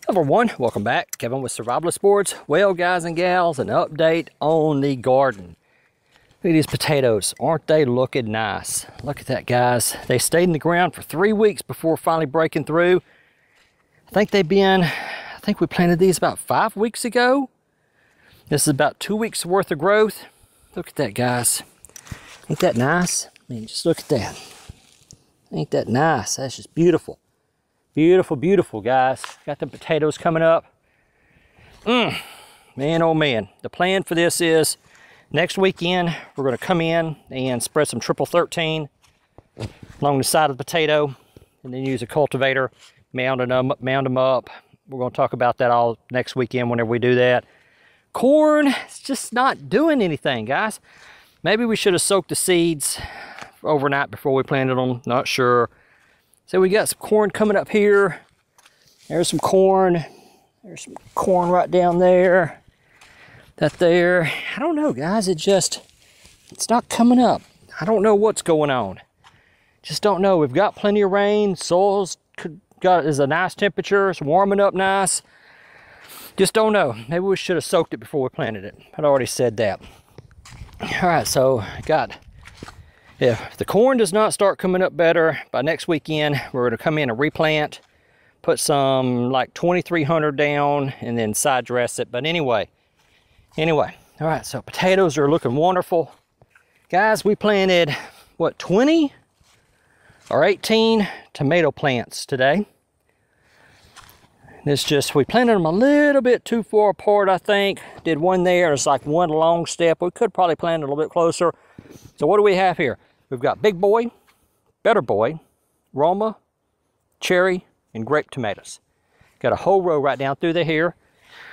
Hello everyone, welcome back. Kevin with Survivalist Sports. Well, guys and gals, an update on the garden. Look at these potatoes. Aren't they looking nice? Look at that, guys. They stayed in the ground for 3 weeks before finally breaking through. I think we planted these about 5 weeks ago. This is about 2 weeks worth of growth. Look at that, guys. Ain't that nice? I mean, just look at that. Ain't that nice? That's just beautiful. Beautiful, beautiful, guys. Got the potatoes coming up. Man, oh man. The plan for this is next weekend, we're going to come in and spread some triple 13 along the side of the potato, and then use a cultivator, mound them up. We're going to talk about that all next weekend whenever we do that. Corn, it's just not doing anything, guys. Maybe we should have soaked the seeds overnight before we planted them. Not sure. So we got some corn coming up here. There's some corn. There's some corn right down there. That there. I don't know, guys. It's not coming up. I don't know what's going on. Just don't know. We've got plenty of rain. Soil's is a nice temperature. It's warming up nice. Just don't know. Maybe we should have soaked it before we planted it. I'd already said that. All right, so if the corn does not start coming up better by next weekend, we're going to come in and replant, put some like 2300 down, and then side dress it. But anyway, all right, so potatoes are looking wonderful. Guys, we planted, what, 20 or 18 tomato plants today. We planted them a little bit too far apart, I think. Did one there, it's like one long step. We could probably plant it a little bit closer. So what do we have here? We've got Big Boy, Better Boy, Roma, Cherry, and Grape tomatoes. Got a whole row right down through there here.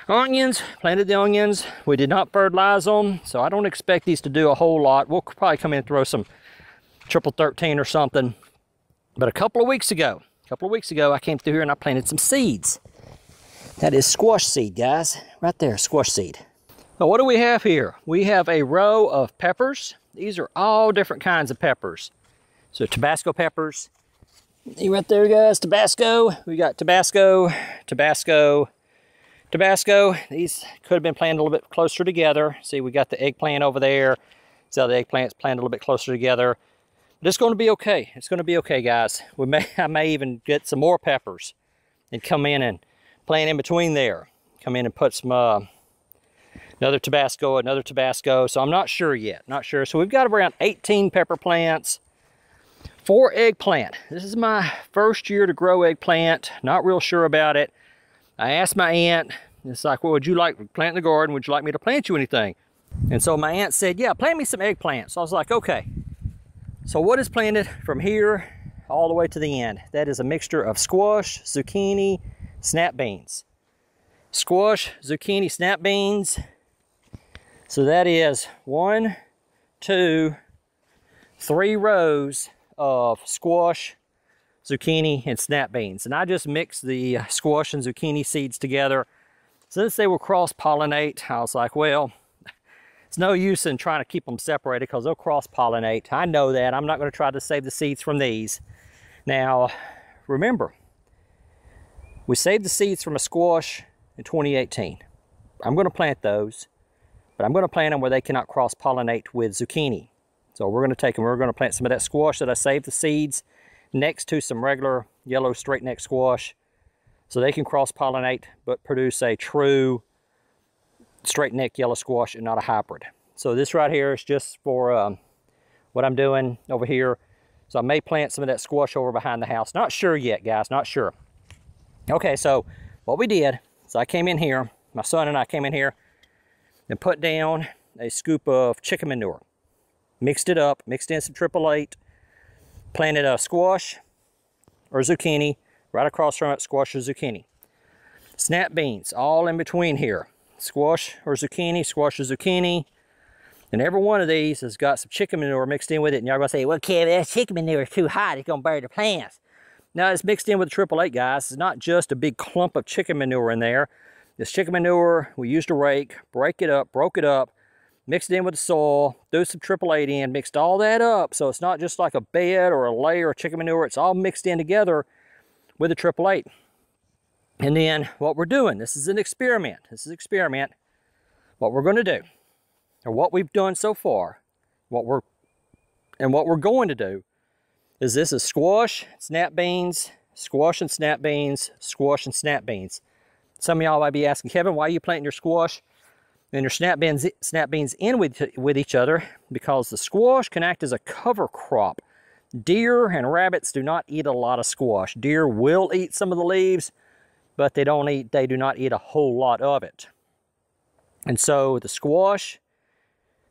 Onions, planted the onions. We did not fertilize them, so I don't expect these to do a whole lot. We'll probably come in and throw some triple 13 or something. But a couple of weeks ago, I came through here and I planted some seeds. That is squash seed, guys. Right there, squash seed. So what do we have here? We have a row of peppers. These are all different kinds of peppers. So Tabasco peppers. See right there, guys, Tabasco. We got Tabasco, Tabasco, Tabasco. These could have been planted a little bit closer together. See, we got the eggplant over there. See how the eggplant's planted a little bit closer together. But it's going to be okay. It's going to be okay, guys. I may even get some more peppers and come in and plant in between there. Come in and put some another Tabasco. So I'm not sure yet, not sure. So we've got around 18 pepper plants, 4 eggplant. This is my first year to grow eggplant. Not real sure about it. I asked my aunt, it's like, well, would you like to plant in the garden? Would you like me to plant you anything? And so my aunt said, yeah, plant me some eggplant. So I was like, okay. So what is planted from here all the way to the end? That is a mixture of squash, zucchini, snap beans. Squash, zucchini, snap beans. So that is 1, 2, 3 rows of squash, zucchini, and snap beans. And I just mixed the squash and zucchini seeds together. Since they will cross-pollinate, I was like, well, it's no use in trying to keep them separated because they'll cross-pollinate. I know that. I'm not going to try to save the seeds from these. Now, remember, we saved the seeds from a squash in 2018. I'm going to plant those, but I'm going to plant them where they cannot cross-pollinate with zucchini. So we're going to take them, we're going to plant some of that squash that I saved the seeds next to some regular yellow straight-neck squash so they can cross-pollinate but produce a true straight-neck yellow squash and not a hybrid. So this right here is just for what I'm doing over here. So I may plant some of that squash over behind the house. Not sure yet, guys, not sure. Okay, so what we did is I came in here, my son and I came in here and put down a scoop of chicken manure. Mixed it up, mixed in some triple 8, planted a squash or zucchini right across from it, squash or zucchini. Snap beans all in between here. Squash or zucchini, and every one of these has got some chicken manure mixed in with it. And y'all gonna say, well, Kevin, that chicken manure is too hot, it's gonna bury the plants. No, it's mixed in with the triple 8, guys. It's not just a big clump of chicken manure in there. This chicken manure, we used a rake, broke it up, mixed it in with the soil, threw some triple 8 in, mixed all that up. So it's not just like a bed or a layer of chicken manure. It's all mixed in together with the triple 8. And then what we're doing, this is an experiment. This is an experiment. What we're going to do, or what we've done so far, what we're going to do, is this is squash, snap beans, squash and snap beans, squash and snap beans. Some of y'all might be asking, Kevin, why are you planting your squash and your snap beans in with each other? Because the squash can act as a cover crop. Deer and rabbits do not eat a lot of squash. Deer will eat some of the leaves, but they do not eat a whole lot of it. And so the squash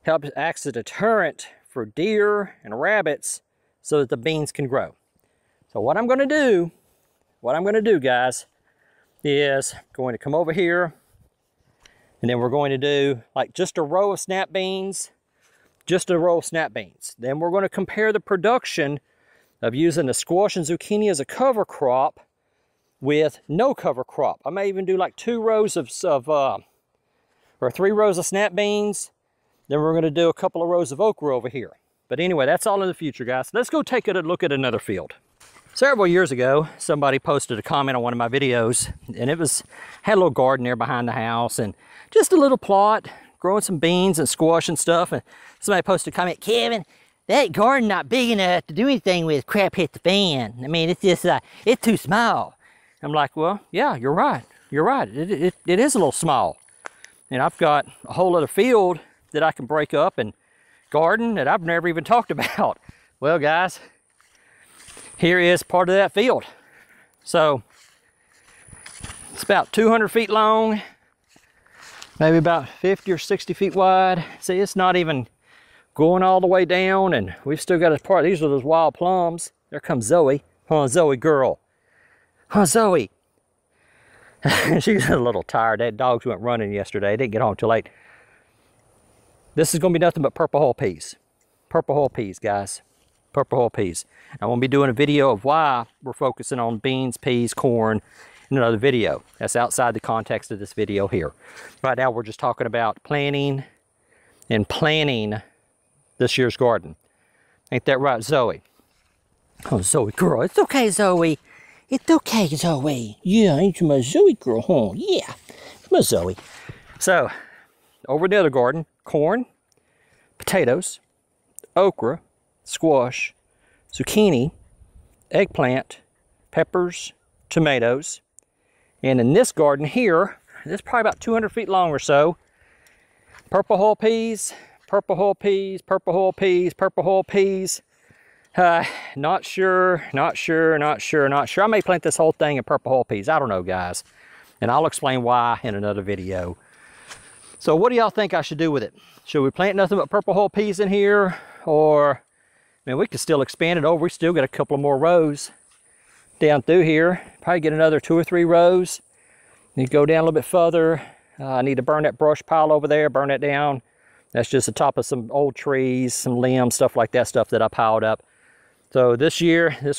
acts as a deterrent for deer and rabbits so that the beans can grow. So what I'm going to do, guys, is going to come over here, and then we're going to do like just a row of snap beans, just a row of snap beans. Then we're going to compare the production of using the squash and zucchini as a cover crop with no cover crop. I may even do like 2 rows or 3 rows of snap beans. Then we're going to do a couple of rows of okra over here. But anyway, that's all in the future, guys. Let's go take a look at another field. Several years ago, somebody posted a comment on one of my videos, and had a little garden there behind the house, and just a little plot, growing some beans and squash and stuff. And somebody posted a comment, Kevin, that garden not big enough to do anything with. Crap hit the fan. I mean, it's just, it's too small. I'm like, well, yeah, you're right. You're right. It is a little small. And I've got a whole other field that I can break up and garden that I've never even talked about. Well, guys, here is part of that field. So it's about 200 feet long, maybe about 50 or 60 feet wide. See, it's not even going all the way down, and we've still got a part. These are those wild plums. There comes Zoe. Huh, Zoe girl. Huh, Zoe. She's a little tired. That dogs went running yesterday. Didn't get home till late. This is going to be nothing but purple hull peas. Purple hull peas, guys. Purple hull peas. I'm going to be doing a video of why we're focusing on beans, peas, corn in another video. That's outside the context of this video here. Right now we're just talking about planting and planning this year's garden. Ain't that right, Zoe? Oh, Zoe girl. It's okay, Zoe. It's okay, Zoe. Yeah, ain't you my Zoe girl, huh? Yeah, my Zoe. So, over in the other garden, corn, potatoes, okra, squash, zucchini, eggplant, peppers, tomatoes. And in this garden here, this is probably about 200 feet long or so, purple hull peas, purple hull peas, purple hull peas, purple hull peas. Not sure. I may plant this whole thing in purple hull peas. I don't know, guys. And I'll explain why in another video. So what do y'all think I should do with it? Should we plant nothing but purple hull peas in here? Or, I mean, we could still expand it over. We still got a couple of more rows down through here. Probably get another 2 or 3 rows. Need to go down a little bit further. I need to burn that brush pile over there, burn that down. That's just the top of some old trees, some limbs, stuff like that, stuff that I piled up. So this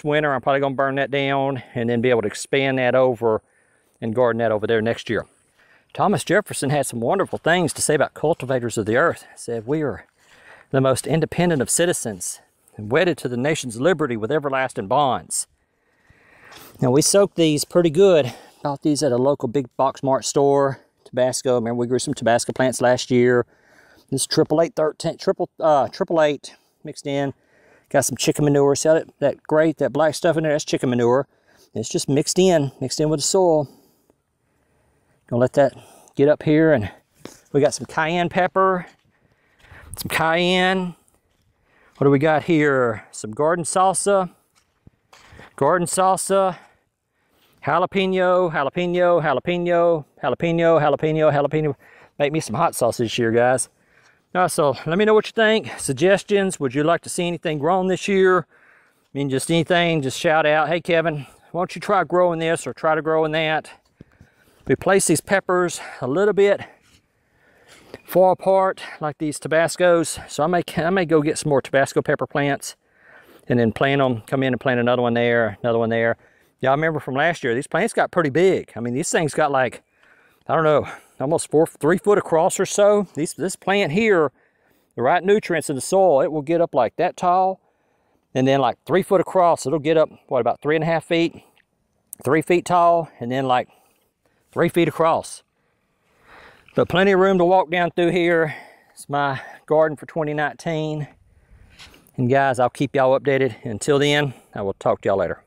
winter, I'm probably gonna burn that down and then be able to expand that over and garden that over there next year. Thomas Jefferson had some wonderful things to say about cultivators of the earth. He said, we are the most independent of citizens and wedded to the nation's liberty with everlasting bonds. Now we soaked these pretty good. Bought these at a local big box mart store, Tabasco. Remember we grew some Tabasco plants last year. This 888 mixed in. Got some chicken manure. See how that black stuff in there? That's chicken manure. And it's just mixed in with the soil. Gonna let that get up here, and we got some cayenne pepper, some cayenne. What do we got here? Some garden salsa, jalapeno, jalapeno. Make me some hot sauce this year, guys. So let me know what you think. Suggestions. Would you like to see anything grown this year? I mean, just anything, just shout out, hey Kevin, why don't you try growing this or try to growing that? We place these peppers a little bit far apart, like these Tabascos. So I may go get some more Tabasco pepper plants and then plant them, come in and plant another one there, another one there. Yeah, I remember from last year, these plants got pretty big. I mean, these things got like, I don't know, almost 3 foot across or so. This plant here, the right nutrients in the soil, it will get up like that tall. And then like 3 foot across, it'll get up, what, about 3.5 feet, 3 feet tall. And then like 3 feet across. But plenty of room to walk down through here. It's my garden for 2019. And guys, I'll keep y'all updated. Until then, I will talk to y'all later.